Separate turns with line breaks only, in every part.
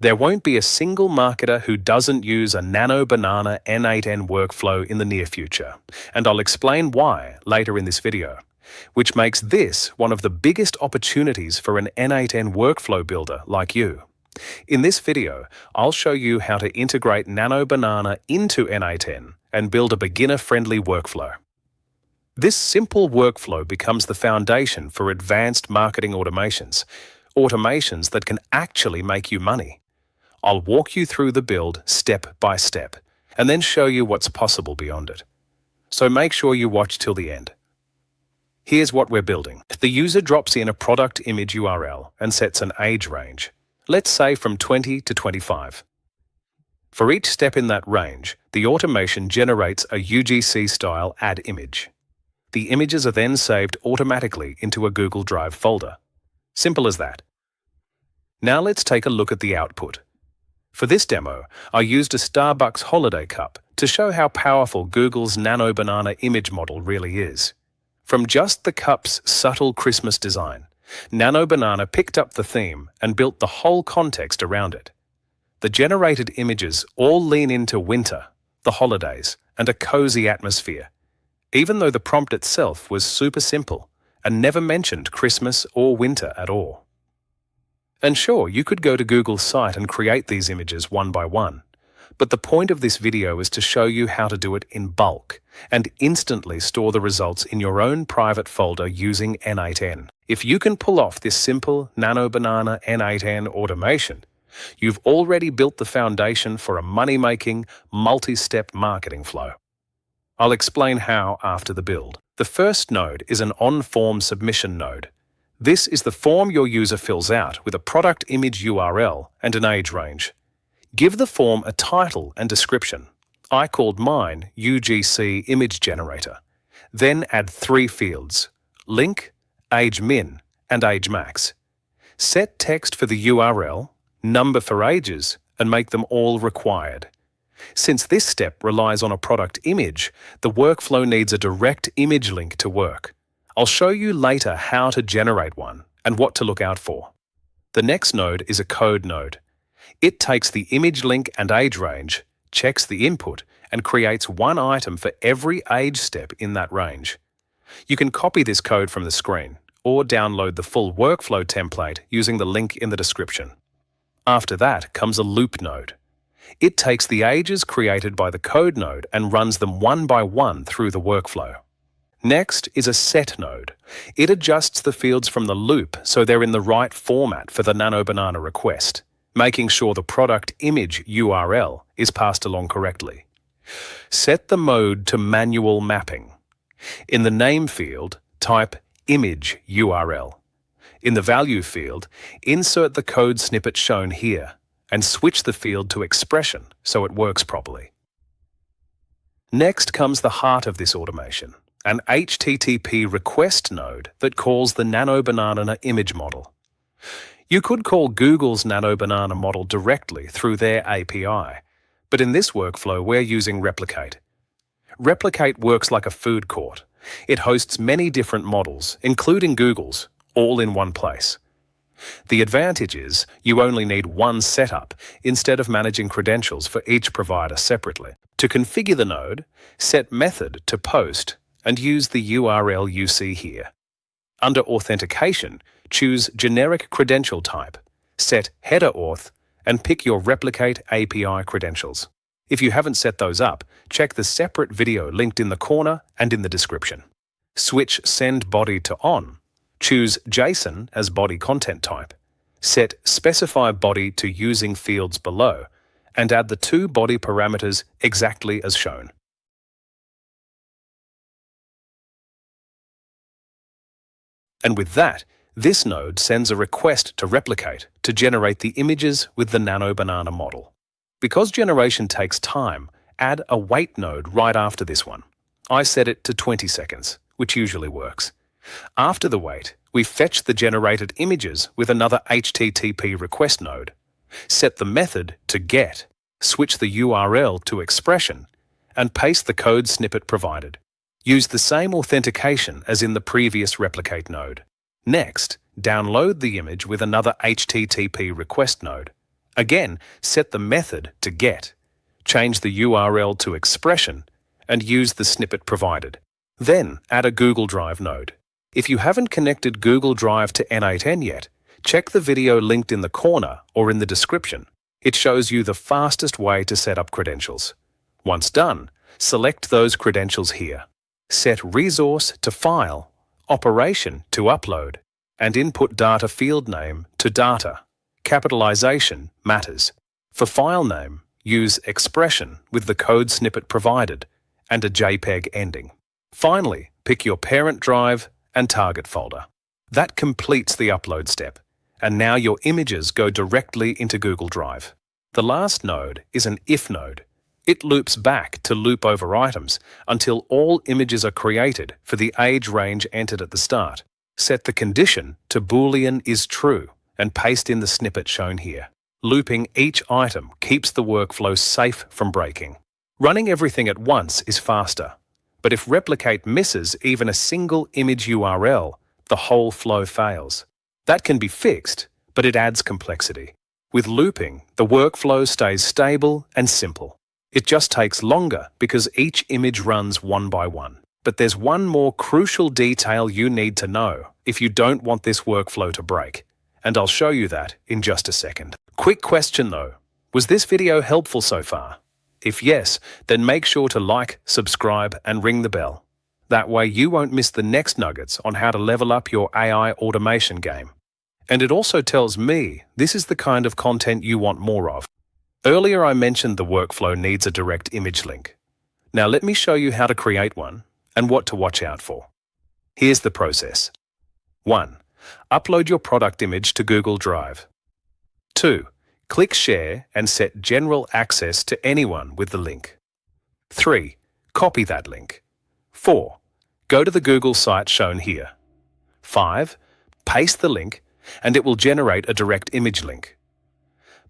There won't be a single marketer who doesn't use a Nano Banana n8n workflow in the near future, and I'll explain why later in this video, which makes this one of the biggest opportunities for an n8n workflow builder like you. In this video, I'll show you how to integrate Nano Banana into n8n and build a beginner-friendly workflow. This simple workflow becomes the foundation for advanced marketing automations that can actually make you money. I'll walk you through the build step by step, and then show you what's possible beyond it. So make sure you watch till the end. Here's what we're building. The user drops in a product image URL and sets an age range, let's say from 20 to 25. For each step in that range, the automation generates a UGC-style ad image. The images are then saved automatically into a Google Drive folder. Simple as that. Now let's take a look at the output. For this demo, I used a Starbucks holiday cup to show how powerful Google's Nano Banana image model really is. From just the cup's subtle Christmas design, Nano Banana picked up the theme and built the whole context around it. The generated images all lean into winter, the holidays, and a cozy atmosphere, even though the prompt itself was super simple and never mentioned Christmas or winter at all. And sure, you could go to Google's site and create these images one by one, but the point of this video is to show you how to do it in bulk and instantly store the results in your own private folder using n8n. If you can pull off this simple Nano Banana n8n automation, you've already built the foundation for a money-making, multi-step marketing flow. I'll explain how after the build. The first node is an on-form submission node. This is the form your user fills out with a product image URL and an age range. Give the form a title and description. I called mine UGC Image Generator. Then add 3 fields: link, age min, and age max. Set text for the URL, number for ages, and make them all required. Since this step relies on a product image, the workflow needs a direct image link to work. I'll show you later how to generate one and what to look out for. The next node is a code node. It takes the image link and age range, checks the input, and creates one item for every age step in that range. You can copy this code from the screen or download the full workflow template using the link in the description. After that comes a loop node. It takes the ages created by the code node and runs them one by one through the workflow. Next is a set node. It adjusts the fields from the loop so they're in the right format for the Nano Banana request, making sure the product image URL is passed along correctly. Set the mode to manual mapping. In the name field, type image URL. In the value field, insert the code snippet shown here and switch the field to expression so it works properly. Next comes the heart of this automation, an HTTP request node that calls the Nano Banana image model. You could call Google's Nano Banana model directly through their API, but in this workflow we're using Replicate. Replicate works like a food court. It hosts many different models, including Google's, all in one place. The advantage is you only need one setup instead of managing credentials for each provider separately. To configure the node, set method to post and use the URL you see here. Under authentication, choose generic credential type, set header auth, and pick your Replicate API credentials. If you haven't set those up, check the separate video linked in the corner and in the description. Switch send body to on. Choose JSON as body content type. Set specify body to using fields below, and add the 2 body parameters exactly as shown. And with that, this node sends a request to Replicate to generate the images with the Nano Banana model. Because generation takes time, add a wait node right after this one. I set it to 20 seconds, which usually works. After the wait, we fetch the generated images with another HTTP request node. Set the method to get, switch the URL to expression, and paste the code snippet provided. Use the same authentication as in the previous Replicate node. Next, download the image with another HTTP request node. Again, set the method to get, change the URL to expression, and use the snippet provided. Then add a Google Drive node. If you haven't connected Google Drive to n8n yet, check the video linked in the corner or in the description. It shows you the fastest way to set up credentials. Once done, select those credentials here. Set resource to file, operation to upload, and input data field name to data. Capitalization matters. For file name, use expression with the code snippet provided and a JPEG ending. Finally, pick your parent drive and target folder. That completes the upload step, and now your images go directly into Google Drive. The last node is an if node. It loops back to loop over items until all images are created for the age range entered at the start. Set the condition to Boolean is true and paste in the snippet shown here. Looping each item keeps the workflow safe from breaking. Running everything at once is faster, but if replicate misses even a single image URL, the whole flow fails. That can be fixed, but it adds complexity. With looping, the workflow stays stable and simple. It just takes longer because each image runs one by one. But there's one more crucial detail you need to know if you don't want this workflow to break, and I'll show you that in just a second. Quick question though, was this video helpful so far? If yes, then make sure to like, subscribe, and ring the bell. That way you won't miss the next nuggets on how to level up your AI automation game. And it also tells me this is the kind of content you want more of. Earlier I mentioned the workflow needs a direct image link. Now let me show you how to create one and what to watch out for. Here's the process. 1. Upload your product image to Google Drive. 2. Click Share and set general access to anyone with the link. 3. Copy that link. 4. Go to the Google site shown here. 5. Paste the link and it will generate a direct image link.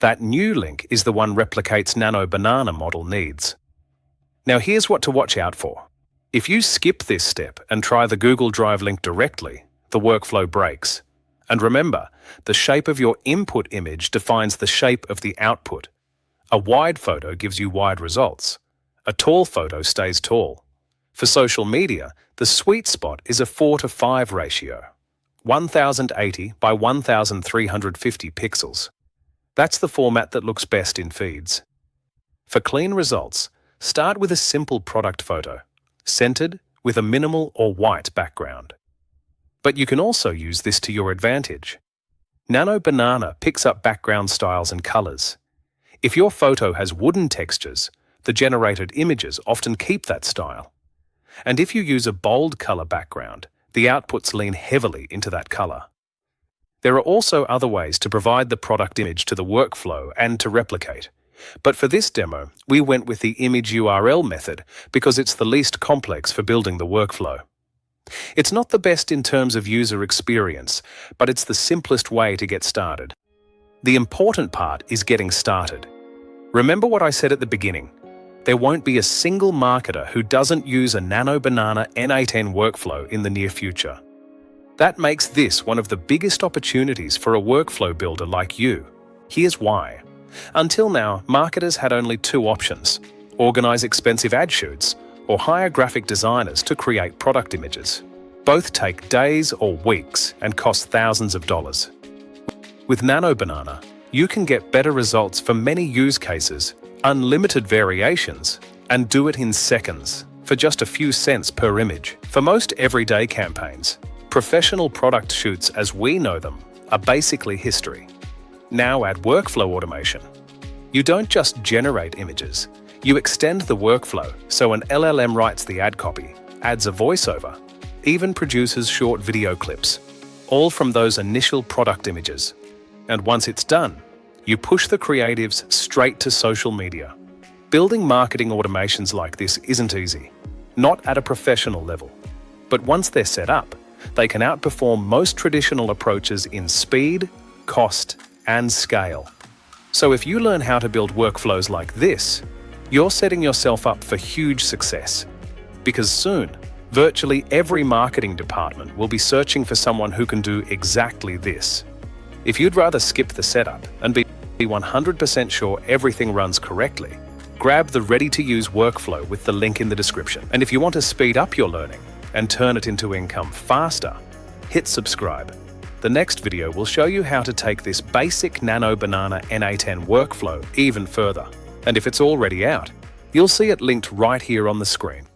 That new link is the one Replicate's Nano Banana model needs. Now here's what to watch out for. If you skip this step and try the Google Drive link directly, the workflow breaks. And remember, the shape of your input image defines the shape of the output. A wide photo gives you wide results. A tall photo stays tall. For social media, the sweet spot is a 4:5 ratio, 1080 by 1350 pixels. That's the format that looks best in feeds. For clean results, start with a simple product photo, centered with a minimal or white background. But you can also use this to your advantage. Nano Banana picks up background styles and colors. If your photo has wooden textures, the generated images often keep that style. And if you use a bold color background, the outputs lean heavily into that color. There are also other ways to provide the product image to the workflow and to replicate. But for this demo, we went with the image URL method because it's the least complex for building the workflow. It's not the best in terms of user experience, but it's the simplest way to get started. The important part is getting started. Remember what I said at the beginning. There won't be a single marketer who doesn't use a Nano Banana n8n workflow in the near future. That makes this one of the biggest opportunities for a workflow builder like you. Here's why. Until now, marketers had only two options: organize expensive ad shoots or hire graphic designers to create product images. Both take days or weeks and cost thousands of dollars. With Nano Banana, you can get better results for many use cases, unlimited variations, and do it in seconds for just a few cents per image. For most everyday campaigns, professional product shoots as we know them are basically history. Now add workflow automation. You don't just generate images, you extend the workflow so an LLM writes the ad copy, adds a voiceover, even produces short video clips, all from those initial product images. And once it's done, you push the creatives straight to social media. Building marketing automations like this isn't easy, not at a professional level. But once they're set up, they can outperform most traditional approaches in speed, cost, and scale. So if you learn how to build workflows like this, you're setting yourself up for huge success. Because soon, virtually every marketing department will be searching for someone who can do exactly this. If you'd rather skip the setup and be Be 100% sure everything runs correctly, grab the ready-to-use workflow with the link in the description. And if you want to speed up your learning and turn it into income faster, hit subscribe. The next video will show you how to take this basic Nano Banana n8n workflow even further. And if it's already out, you'll see it linked right here on the screen.